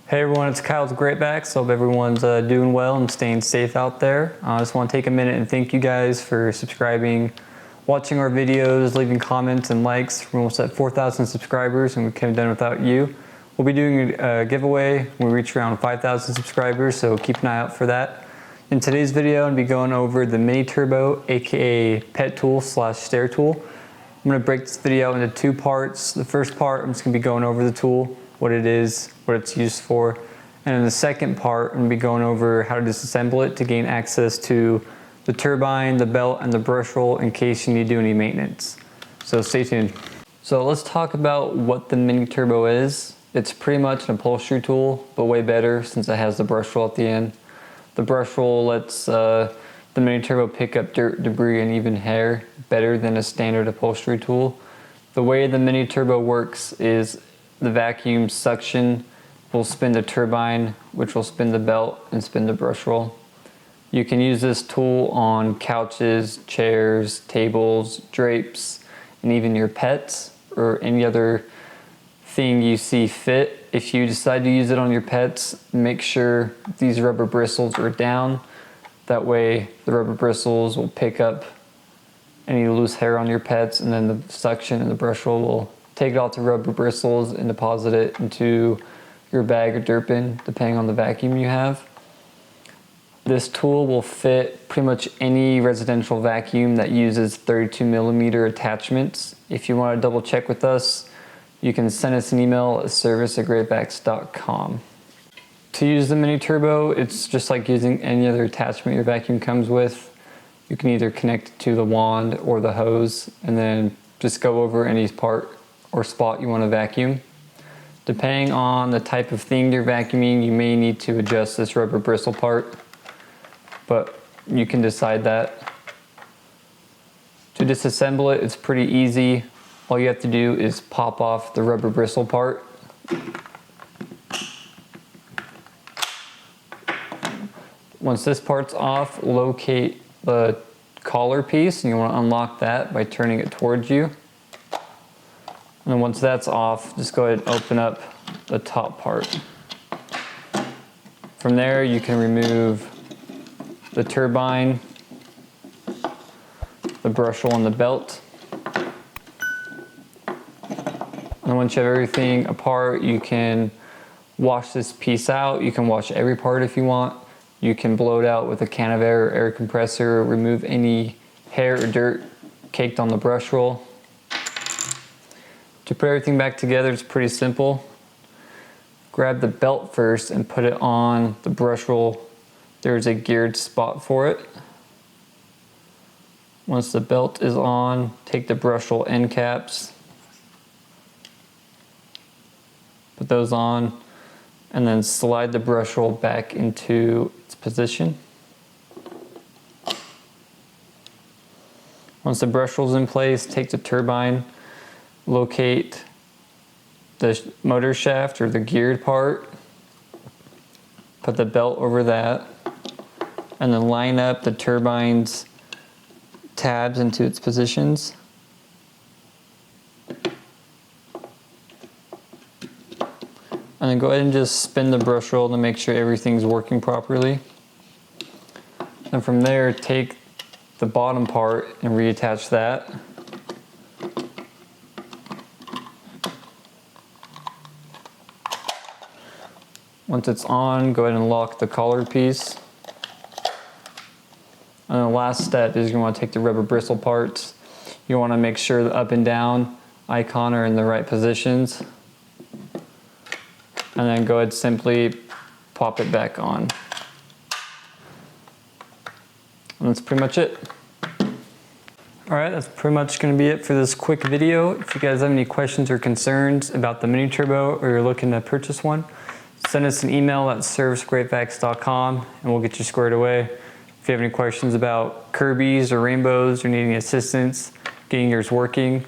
Hey everyone, it's Kyle with GreatVacs. Hope everyone's doing well and staying safe out there. I just want to take a minute and thank you guys for subscribing, watching our videos, leaving comments and likes. We're almost at 4,000 subscribers and we couldn't have done without you. We'll be doing a giveaway when we reach around 5,000 subscribers, so keep an eye out for that. In today's video, I'm going to be going over the mini turbo, aka pet tool / stair tool. I'm going to break this video into two parts. The first part, I'm just going to be going over the tool, what it is, what it's used for. And in the second part, I'm going to be going over how to disassemble it to gain access to the turbine, the belt, and the brush roll in case you need to do any maintenance. So stay tuned. So let's talk about what the mini turbo is. It's pretty much an upholstery tool, but way better since it has the brush roll at the end. The brush roll lets the mini turbo pick up dirt, debris, and even hair better than a standard upholstery tool. The way the mini turbo works is the vacuum suction will spin the turbine, which will spin the belt and spin the brush roll. You can use this tool on couches, chairs, tables, drapes, and even your pets or any other thing you see fit. If you decide to use it on your pets, make sure these rubber bristles are down. That way the rubber bristles will pick up any loose hair on your pets, and then the suction and the brush roll will take it off the rubber bristles and deposit it into your bag or dirt bin, depending on the vacuum you have. This tool will fit pretty much any residential vacuum that uses 32mm attachments. If you want to double check with us, you can send us an email at service@greatvacs.com. To use the mini turbo, it's just like using any other attachment your vacuum comes with. You can either connect it to the wand or the hose and then just go over any part or spot you want to vacuum. Depending on the type of thing you're vacuuming, you may need to adjust this rubber bristle part, but you can decide that. To disassemble it, it's pretty easy. All you have to do is pop off the rubber bristle part. Once this part's off, locate the collar piece, and you want to unlock that by turning it towards you. And then once that's off, just go ahead and open up the top part. From there, you can remove the turbine, the brush roll, and the belt. And once you have everything apart, you can wash this piece out. You can wash every part if you want. You can blow it out with a can of air or air compressor, remove any hair or dirt caked on the brush roll. To put everything back together, it's pretty simple. Grab the belt first and put it on the brush roll. There's a geared spot for it. Once the belt is on, take the brush roll end caps, put those on, and then slide the brush roll back into its position. Once the brush roll's in place, take the turbine, locate the motor shaft or the geared part, put the belt over that, and then line up the turbine's tabs into its positions. And then go ahead and just spin the brush roll to make sure everything's working properly. And from there, take the bottom part and reattach that. Once it's on, go ahead and lock the collar piece. And the last step is you want to take the rubber bristle parts. You want to make sure the up and down icon are in the right positions. And then go ahead and simply pop it back on. And that's pretty much it. Alright, that's pretty much going to be it for this quick video. If you guys have any questions or concerns about the mini turbo or you're looking to purchase one, send us an email at service@greatvacs.com and we'll get you squared away. If you have any questions about Kirby's or rainbows or needing assistance getting yours working,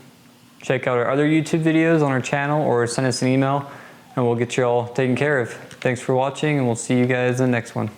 check out our other YouTube videos on our channel or send us an email and we'll get you all taken care of. Thanks for watching and we'll see you guys in the next one.